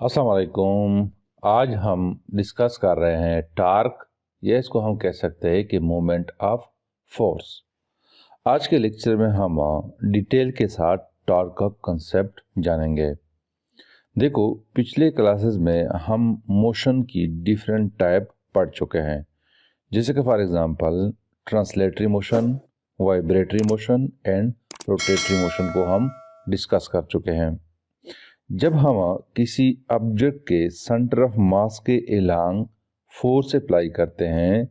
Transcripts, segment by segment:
अस्सलाम वालेकुम। आज हम डिस्कस कर रहे हैं टार्क, या इसको हम कह सकते हैं कि मोमेंट ऑफ फोर्स। आज के लेक्चर में हम डिटेल के साथ टार्क का कंसेप्ट जानेंगे। देखो, पिछले क्लासेस में हम मोशन की डिफरेंट टाइप पढ़ चुके हैं, जैसे कि for example translatory motion, vibratory motion and rotatory motion को हम डिस्कस कर चुके हैं। जब हम किसी ऑब्जेक्ट के सेंटर ऑफ मास के अलोंग फोर्स अप्लाई करते हैं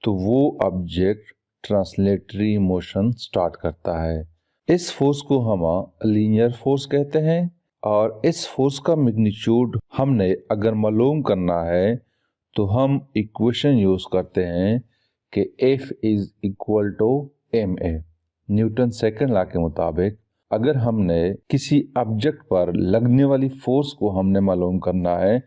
तो वो ऑब्जेक्ट ट्रांसलेटरी मोशन स्टार्ट करता है। इस फोर्स को हम लीनियर फोर्स कहते हैं और इस फोर्स का मैग्नीट्यूड हमने अगर मालूम करना है तो हम इक्वेशन यूज करते हैं कि F is equal to ma। Newton second law के मुताबिक अगर हमने किसी ऑब्जेक्ट पर लगने वाली फोर्स को हमने मालूम करना है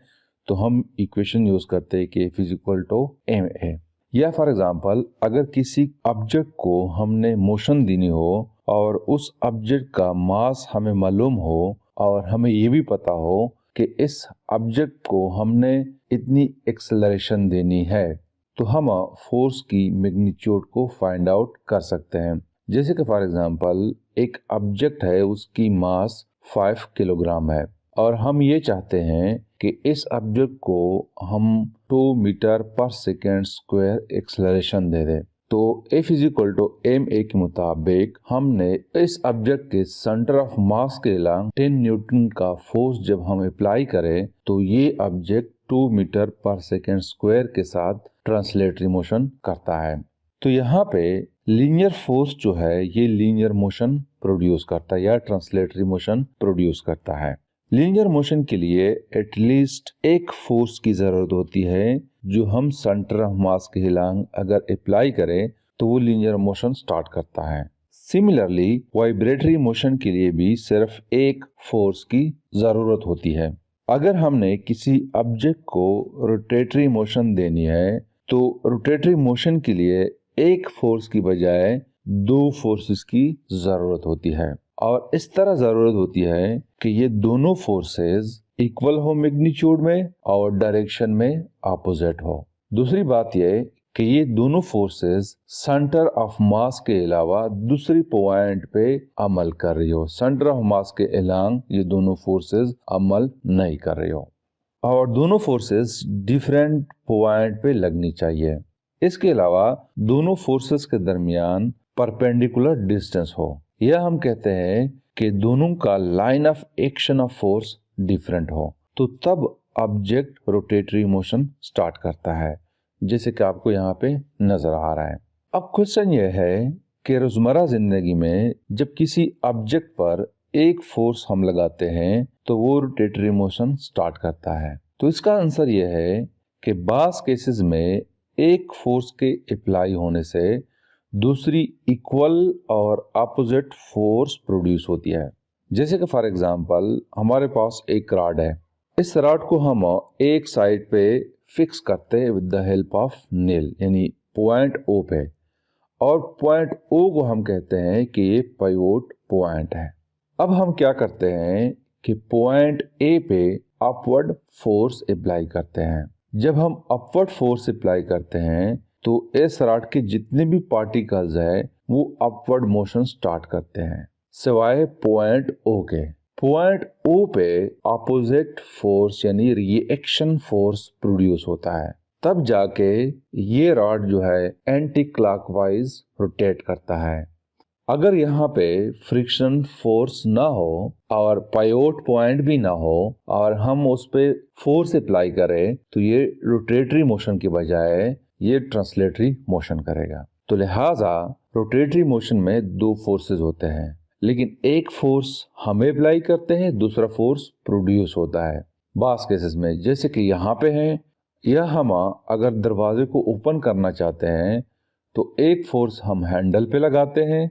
तो हम इक्वेशन यूज करते हैं कि F is equal to ma। या फॉर एग्जांपल अगर किसी ऑब्जेक्ट को हमने मोशन देनी हो और उस ऑब्जेक्ट का मास हमें मालूम हो और हमें ये भी पता हो कि इस ऑब्जेक्ट को हमने इतनी एक्सेलरेशन देनी है, तो हम फोर्स की मैग्नीट्यूड को फाइंड आउट कर सकते हैं। जैसे कि फॉर एग्जांपल एक ऑब्जेक्ट है, उसकी मास 5 किलोग्राम है और हम ये चाहते हैं कि इस ऑब्जेक्ट को हम 2 मीटर पर सेकेंड स्क्वायर एक्सेलरेशन दे दें। तो F is equal to ma के मुताबिक हमने इस ऑब्जेक्ट के सेंटर ऑफ मास के अलोंग 10 न्यूटन का फोर्स जब हम अप्लाई करें तो ये ऑब्जेक्ट 2 मीटर पर सेकेंड स्क्वायर के साथ ट्रांसलेटरी मोशन करता है। तो यहाँ पे लीनियर फोर्स जो है ये लीनियर मोशन प्रोड्यूस करता है या ट्रांसलेटरी मोशन प्रोड्यूस करता है। लीनियर मोशन के लिए एटलीस्ट एक फोर्स की जरूरत होती है जो हम सेंटर ऑफ मास के अलोंग अगर अप्लाई करें तो वो लीनियर मोशन स्टार्ट करता है। सिमिलरली वाइब्रेटरी मोशन के लिए भी सिर्फ एक फोर्स की जरूरत होती है। अगर हमने किसी ऑब्जेक्ट को रोटेटरी मोशन देनी है तो रोटेटरी मोशन के लिए एक फोर्स की बजाय 2 फोर्सेस की जरूरत होती है और इस तरह जरूरत होती है कि ये दोनों फोर्सेस इक्वल हो मैग्नीट्यूड में और डायरेक्शन में अपोजिट हो। दूसरी बात यह कि ये दोनों फोर्सेस सेंटर ऑफ मास के अलावा दूसरी पॉइंट पे अमल कर रही हो। सेंटर ऑफ मास के अलोंग ये दोनों फोर्सेस अमल नहीं कर रही हो और दोनों फोर्सेस डिफरेंट पॉइंट पे लगनी चाहिए। इसके अलावा दोनों फोर्सेस के दरमियान परपेंडिकुलर डिस्टेंस हो, यह हम कहते हैं कि दोनों का line of action of force different हो, तो तब ऑब्जेक्ट रोटेटरी मोशन स्टार्ट करता है, जैसे कि आपको यहाँ पे नजर आ रहा है। अब क्वेश्चन यह है कि रोजमर्रा जिंदगी में जब किसी ऑब्जेक्ट पर एक फोर्स हम लगाते हैं तो वो रोटेटरी मोशन स्टार्ट करता है। तो इसका आंसर यह है कि बास केसेस में एक फोर्स के अप्लाई होने से दूसरी इक्वल और अपोजिट फोर्स प्रोड्यूस होती है। जैसे कि फॉर एग्जांपल हमारे पास एक रॉड है, इस रॉड को हम एक साइड पे फिक्स करते हैं with the help of nail, यानी पॉइंट O पे, और पॉइंट O को हम कहते हैं कि ये पाइवोट पॉइंट है। अब हम क्या करते हैं कि पॉइंट A पे अपवर्ड फोर्स अप्लाई करते हैं। जब हम अपवर्ड फोर्स अप्लाई करते हैं तो इस रॉड के जितने भी पार्टिकल्स है वो अपवर्ड मोशन स्टार्ट करते हैं सिवाय पॉइंट O के। पॉइंट O पे अपोजिट फोर्स यानी रिएक्शन फोर्स प्रोड्यूस होता है, तब जाके ये रॉड जो है एंटी क्लॉकवाइज रोटेट करता है। अगर यहाँ पे फ्रिक्शन फोर्स ना हो और पाइवोट पॉइंट भी ना हो और हम उस पे फोर्स अप्लाई करें तो ये रोटेटरी मोशन के बजाय ये ट्रांसलेटरी मोशन करेगा। तो लिहाजा रोटेटरी मोशन में 2 फोर्सेस होते हैं, लेकिन एक फोर्स हम अप्लाई करते हैं, दूसरा फोर्स प्रोड्यूस होता है। बास केसेस में जैसे कि यहाँ पे है, यह हम अगर दरवाजे को ओपन करना चाहते हैं तो एक फोर्स हम हैंडल पे लगाते हैं,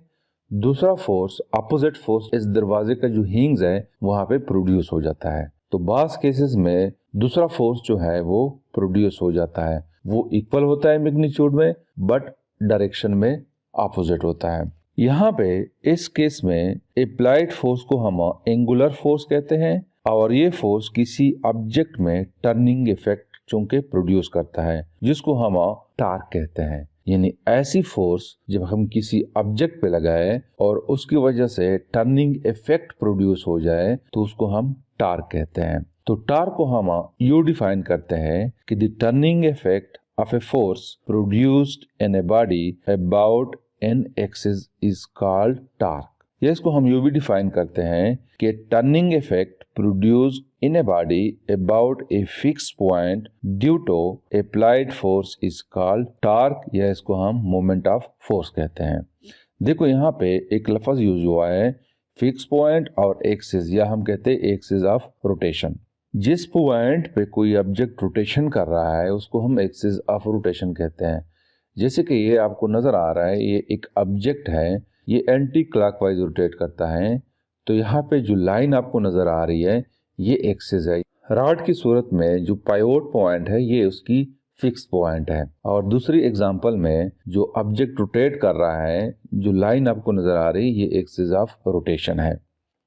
दूसरा फोर्स अपोजिट फोर्स इस दरवाजे का जो हिंग्स है वहां पे प्रोड्यूस हो जाता है। तो बास केसेस में दूसरा फोर्स जो है वो प्रोड्यूस हो जाता है, वो इक्वल होता है मैग्नीट्यूड में बट डायरेक्शन में अपोजिट होता है। यहाँ पे इस केस में अप्लाइड फोर्स को हम एंगुलर फोर्स कहते हैं और ये फोर्स किसी ऑब्जेक्ट में टर्निंग इफेक्ट चूंकि प्रोड्यूस करता है, जिसको हम टार्क कहते हैं। यानी ऐसी फोर्स जब हम किसी ऑब्जेक्ट पे लगाए और उसकी वजह से टर्निंग इफेक्ट प्रोड्यूस हो जाए तो उसको हम टार्क कहते हैं। तो टार्क को हम यूं डिफाइन करते हैं कि the turning effect of a force produced in a body about an axis is called torque. ये इसको हम यूं भी डिफाइन करते हैं कि turning effect produced in a body about a fixed point due to applied force is called torque, या इसको हम moment of force कहते हैं। देखो यहाँ पे एक लफ्ज यूज हुआ है फिक्स पॉइंट और एक्सिस, या हम कहते हैं एक्सिस ऑफ रोटेशन। जिस पॉइंट पे कोई ऑब्जेक्ट रोटेशन कर रहा है उसको हम एक्सिस ऑफ रोटेशन कहते हैं। जैसे कि ये आपको नजर आ रहा है, ये एक ऑब्जेक्ट है, ये एंटी क्लॉकवाइज रोटेट करता है। तो यहाँ पे जो लाइन आपको नजर आ रही है ये एक्सिस है। रॉड की सूरत में जो पाइवोट पॉइंट है ये उसकी फिक्स पॉइंट है, और दूसरी एग्जांपल में जो ऑब्जेक्ट रोटेट कर रहा है, जो लाइन आपको नजर आ रही है, ये एक्सिस ऑफ रोटेशन है।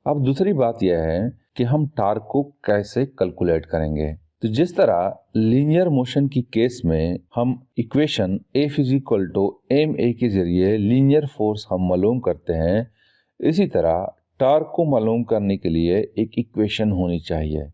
अब दूसरी बात यह है कि हम टार्क को कैसे कैलकुलेट करेंगे। तो जिस तरह लीनियर मोशन की केस में हम इक्वेशन F = ma के जरिए लीनियर फोर्स हम मालूम करते हैं, इसी तरह टार्क को मालूम करने के लिए एक इक्वेशन होनी चाहिए।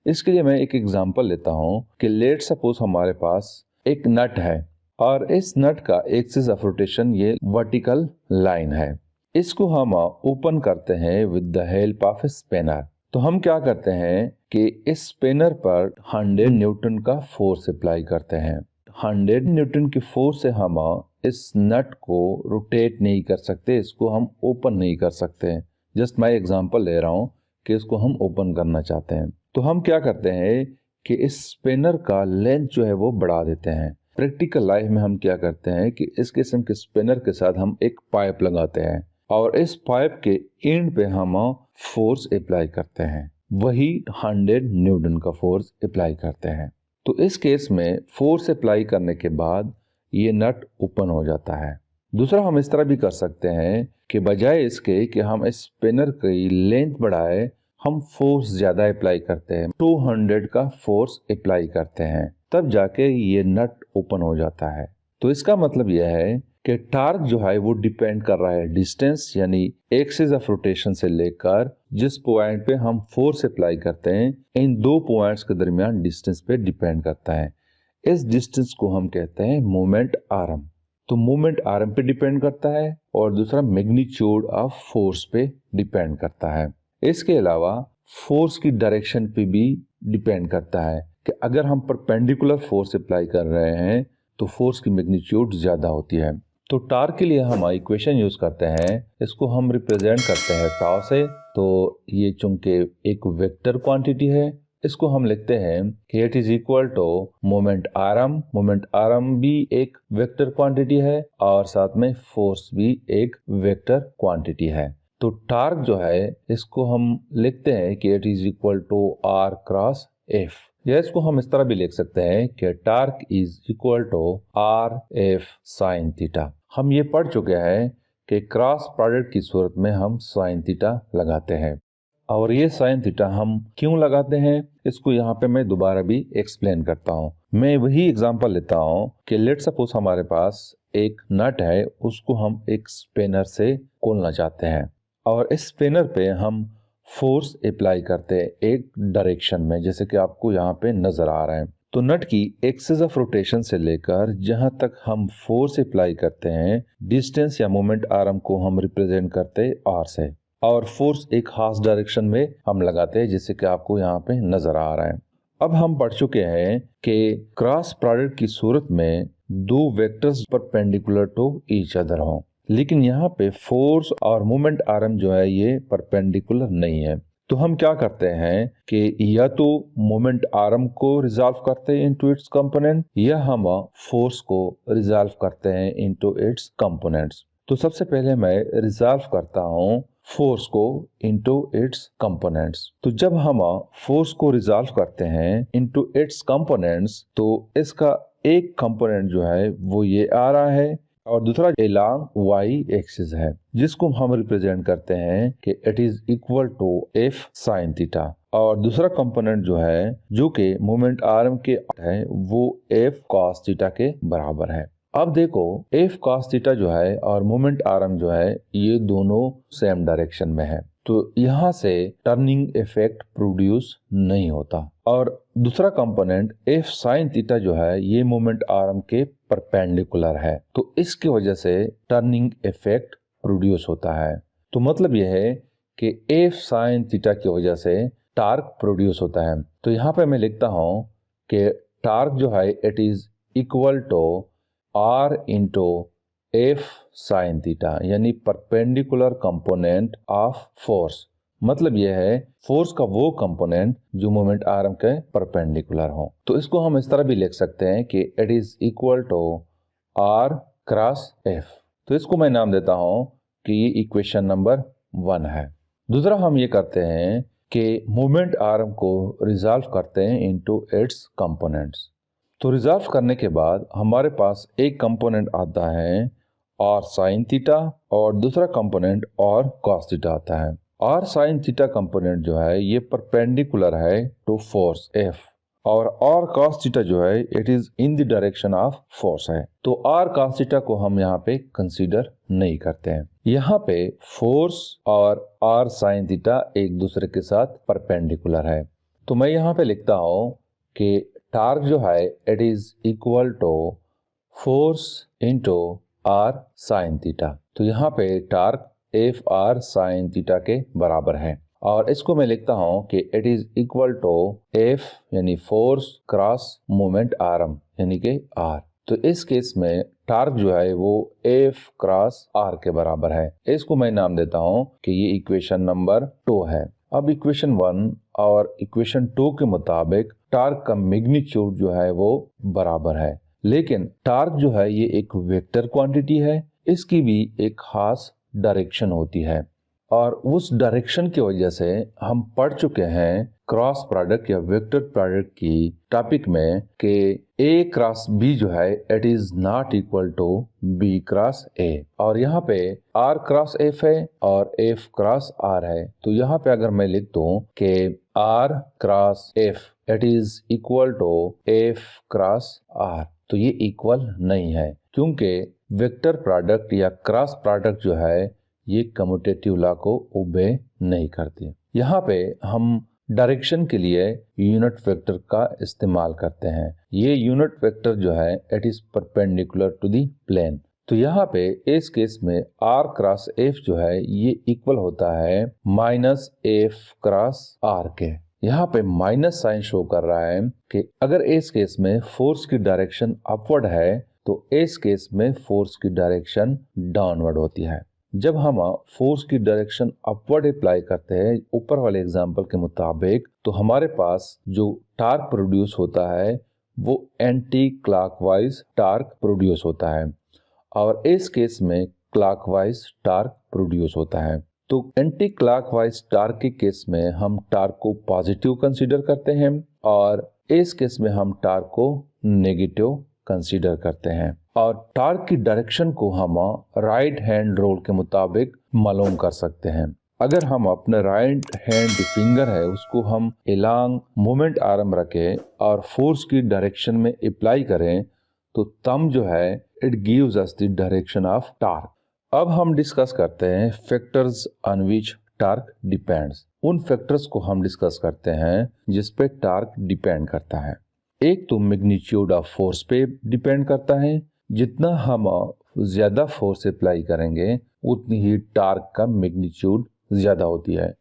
इसके लिए मैं एक एग्जांपल लेता हूं कि लेट सपोज हमारे पास एक नट है और इस नट का एक्सिस ऑफ रोटेशन ये वर्टिकल लाइन है। इसको हम ओपन करते हैं with the help of A spinner. तो हम क्या करते हैं कि इस स्पिनर पर 100 न्यूटन का फोर्स अप्लाई करते हैं। 100 न्यूटन की फोर्स से हम इस नट को रोटेट नहीं कर सकते, इसको हम ओपन नहीं कर सकते। जस्ट मैं एग्जांपल ले रहा हूं कि इसको हम ओपन करना चाहते हैं। तो हम क्या करते हैं कि इस स्पिनर का लेंथ जो है वो बढ़ा देते हैं। प्रैक्टिकल लाइफ में हम क्या करते हैं कि इस किस्म के स्पिनर के साथ हम एक पाइप लगाते हैं और इस पाइप के एंड पे हम फोर्स अप्लाई करते हैं, वही 100 न्यूटन का फोर्स अप्लाई करते हैं। तो इस केस में फोर्स अप्लाई करने के बाद ये नट ओपन हो जाता है। दूसरा हम इस तरह भी कर सकते हैं कि बजाय इसके कि हम इस स्पिनर की लेंथ बढ़ाए, हम फोर्स ज्यादा अप्लाई करते हैं, 200 का फोर्स अप्लाई करते हैं, तब जाके ये नट ओपन हो जाता है। तो इसका मतलब यह है कि टार्क जो है वो डिपेंड कर रहा है डिस्टेंस, यानी एक्सिस ऑफ रोटेशन से लेकर जिस पॉइंट पे हम फोर्स अप्लाई करते हैं, इन दो पॉइंट्स के दरमियान डिस्टेंस पे डिपेंड करता है। इस डिस्टेंस को हम कहते हैं मोमेंट आर्म। तो मोमेंट आर्म पे डिपेंड करता है और दूसरा मैग्नीट्यूड ऑफ फोर्स पे डिपेंड करता है। इसके अलावा फोर्स की डायरेक्शन पे भी डिपेंड करता है कि अगर हम परपेंडिकुलर फोर्स अप्लाई कर रहे हैं तो फोर्स की मैग्नीट्यूड ज्यादा होती है। तो टार्क के लिए हम इक्वेशन यूज करते हैं, इसको हम रिप्रेजेंट करते हैं टाउ से। तो ये चूंकि एक वेक्टर क्वांटिटी है, इसको हम लिखते हैं कि it is equal to moment arm. Moment arm भी एक वेक्टर क्वांटिटी है और साथ में फोर्स भी एक वेक्टर क्वांटिटी है। तो टार्क जो है इसको हम लिखते हैं कि it is equal to R cross F, या इसको हम इस तरह भी लिख सकते हैं कि torque is equal to RF sine theta. हम ये पढ़ चुके हैं कि क्रॉस प्रोडक्ट की सूरत में हम साइन थीटा लगाते हैं, और ये साइन थीटा हम क्यों लगाते हैं इसको यहाँ पे मैं दोबारा भी एक्सप्लेन करता हूँ। मैं वही एग्जांपल लेता हूँ कि लेट सपोज हमारे पास एक नट है, उसको हम एक स्पिनर से खोलना चाहते हैं और इस स्पिनर पे हम फोर्स अप्लाई करते हैं एक डायरेक्शन में, जैसे कि आपको यहाँ पे नजर आ रहा है। तो नट की एक्सिस ऑफ रोटेशन से लेकर जहां तक हम फोर्स अप्लाई करते हैं, डिस्टेंस या मोमेंट आर्म को हम रिप्रेजेंट करते हैं R से, और फोर्स एक खास डायरेक्शन में हम लगाते हैं जैसे कि आपको यहाँ पे नजर आ रहा है। अब हम पढ़ चुके हैं कि क्रॉस प्रोडक्ट की सूरत में दो vectors perpendicular to each other हों, लेकिन यहाँ पे फोर्स और मोमेंट आर्म जो है ये परपेंडिकुलर नहीं है। तो हम क्या करते हैं कि या तो मोमेंट आर्म को रिजॉल्व करते हैं इनटू इट्स कंपोनेंट, या हम फोर्स को रिजॉल्व करते हैं इनटू इट्स कंपोनेंट्स। तो सबसे पहले मैं रिजॉल्व करता हूँ फोर्स को इनटू इट्स कंपोनेंट्स। तो जब हम फोर्स को रिजॉल्व करते हैं इनटू इट्स कंपोनेंट्स, तो इसका एक कंपोनेंट जो है वो ये आ रहा है और दूसरा एलॉन्ग वाई एक्सिस है, जिसको हम रिप्रेजेंट करते हैं कि it is equal to F sine theta. और दूसरा कंपोनेंट जो है जो कि मोमेंट आर्म के है वो एफ कॉस थीटा के बराबर है। अब देखो एफ कॉस थीटा जो है और मोमेंट आर्म जो है ये दोनों सेम डायरेक्शन में है, तो यहाँ से टर्निंग इफेक्ट प्रोड्यूस नहीं होता। और दूसरा कंपोनेंट एफ साइन थीटा जो है ये मोमेंट आर्म के परपेंडिकुलर है, तो इसकी वजह से टर्निंग इफेक्ट प्रोड्यूस होता है। तो मतलब यह है कि एफ साइन थीटा की वजह से टार्क प्रोड्यूस होता है। तो यहाँ पे मैं लिखता हूँ कि टार्क जो है it is equal to R into F sine theta, यानी परपेंडिकुलर कंपोनेंट ऑफ फोर्स। मतलब यह है फोर्स का वो कंपोनेंट जो मोमेंट आर्म के परपेंडिकुलर हो। तो इसको हम इस तरह भी लिख सकते हैं कि it is equal to R cross F. तो इसको मैं नाम देता हूं कि ये इक्वेशन नंबर 1 है। दूसरा हम ये करते हैं कि मोमेंट आर्म को रिजॉल्व करते हैं इनटू इट्स कंपोनेंट्स। तो रिजॉल्व करने के बाद हमारे पास एक कंपोनेंट आता है आर साइन थीटा और दूसरा कंपोनेंट और कॉस थीटा आता है। आर साइन थीटा कंपोनेंट जो है ये परपेंडिकुलर है टू फोर्स एफ, और आर कॉस थीटा जो है it is in the direction of force है। तो आर कॉस थीटा को हम यहाँ पे कंसीडर नहीं करते हैं। यहाँ पे फोर्स और आर साइन थीटा एक दूसरे के साथ परपेंडिकुलर है। तो मैं यहाँ पे लिखता हूँ कि टार्क जो है it is equal to force into R sine theta. तो यहाँ पे torque F R sine theta के बराबर है, और इसको मैं लिखता हूँ कि it is equal to F यानी फोर्स क्रॉस मोमेंट आर्म यानी कि आर। तो इस केस में टार्क जो है वो एफ क्रॉस आर के बराबर है। इसको मैं नाम देता हूँ कि ये इक्वेशन नंबर 2 है। अब इक्वेशन 1 और इक्वेशन 2 के मुताबिक टार्क का मैग्नीट्यूड जो है वो बराबर है, लेकिन टार्क जो है ये एक वेक्टर क्वांटिटी है, इसकी भी एक खास डायरेक्शन होती है, और उस डायरेक्शन की वजह से हम पढ़ चुके हैं क्रॉस प्रोडक्ट या वेक्टर प्रोडक्ट की टॉपिक में कि ए क्रॉस बी जो है it is not equal to B cross A, और यहाँ पे आर क्रॉस एफ है और एफ क्रॉस आर है। तो यहाँ पे अगर मैं लिख दूं कि R cross F it is equal to F cross R, तो ये इक्वल नहीं है, क्योंकि वेक्टर प्रोडक्ट या क्रॉस प्रोडक्ट जो है ये कम्यूटेटिव लॉ को ओबे नहीं करती। यहाँ पे हम डायरेक्शन के लिए यूनिट वेक्टर का इस्तेमाल करते हैं। ये यूनिट वेक्टर जो है it is perpendicular to the plane. तो यहाँ पे इस केस में आर क्रॉस एफ जो है ये इक्वल होता है माइनस एफ क्रॉस आर के। यहाँ पे माइनस साइन शो कर रहा है कि अगर इस केस में फोर्स की डायरेक्शन अपवर्ड है तो इस केस में फोर्स की डायरेक्शन डाउनवर्ड होती है। जब हम फोर्स की डायरेक्शन अपवर्ड अप्लाई करते हैं ऊपर वाले एग्जांपल के मुताबिक, तो हमारे पास जो टार्क प्रोड्यूस होता है वो एंटी क्लॉकवाइज टार्क प्रोड्यूस होता है, और इस केस में क्लॉकवाइज टार्क प्रोड्यूस होता है। तो एंटी क्लॉकवाइज टार्क के केस में हम टार्क को पॉजिटिव कंसीडर करते हैं, और इस केस में हम टार्क को नेगेटिव कंसीडर करते हैं, और टार्क की डायरेक्शन को हम राइट हैंड रूल के मुताबिक मालूम कर सकते हैं। अगर हम अपने राइट हैंड फिंगर है उसको हम एलॉन्ग मोमेंट आर्म रखें और फोर्स की डायरेक्शन में अप्लाई करें तो थंब जो है it gives us the direction of torque. अब हम डिस्कस करते हैं factors on which torque depends. उन फैक्टर्स को हम डिस्कस करते हैं जिस पे टार्क डिपेंड करता है। एक तो मैग्नीट्यूड ऑफ फोर्स पे डिपेंड करता है, जितना हम ज्यादा फोर्स अप्लाई करेंगे उतनी ही टार्क का मैग्नीट्यूड ज्यादा होती है।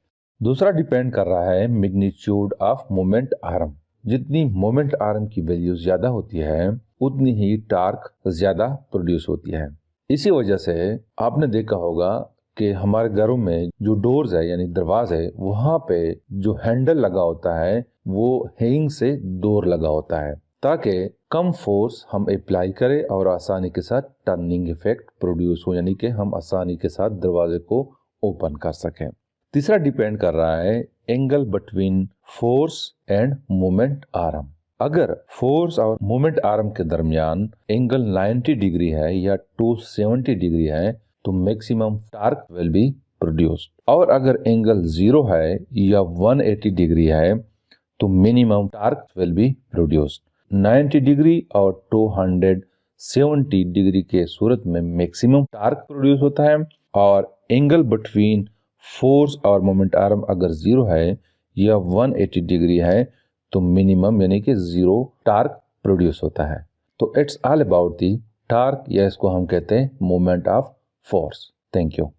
दूसरा डिपेंड कर रहा है मैग्नीट्यूड ऑफ मोमेंट आर्म। जितनी मोमेंट आर्म की वैल्यू ज्यादा होती है उतनी ही टार्क ज्यादा प्रोड्यूस होती है। इसी वजह से आपने देखा होगा कि हमारे घरों में जो डोर्स है यानी दरवाजे है वहां पे जो हैंडल लगा होता है वो हैंग से दूर लगा होता है, ताकि कम फोर्स हम अप्लाई करें और आसानी के साथ टर्निंग इफेक्ट प्रोड्यूस हो, यानी कि हम आसानी के साथ दरवाजे को ओपन कर सकें। तीसरा डिपेंड कर रहा है angle between force end moment arm. अगर फोर्स और मोमेंट आर्म के दरमियान एंगल 90 डिग्री है या 270 डिग्री है तो maximum torque will be produced, और अगर एंगल 0 है या 180 डिग्री है तो minimum torque will be produced. 90 degree और 270 डिग्री के सूरत में मैक्सिमम टार्क प्रोड्यूस होता है, और एंगल बिटवीन फोर्स और मोमेंट आर्म अगर 0 है या 180 डिग्री है तो मिनिमम यानी कि 0 टार्क प्रोड्यूस होता है। तो it's all about the torque, या इसको हम कहते हैं moment of force. Thank you.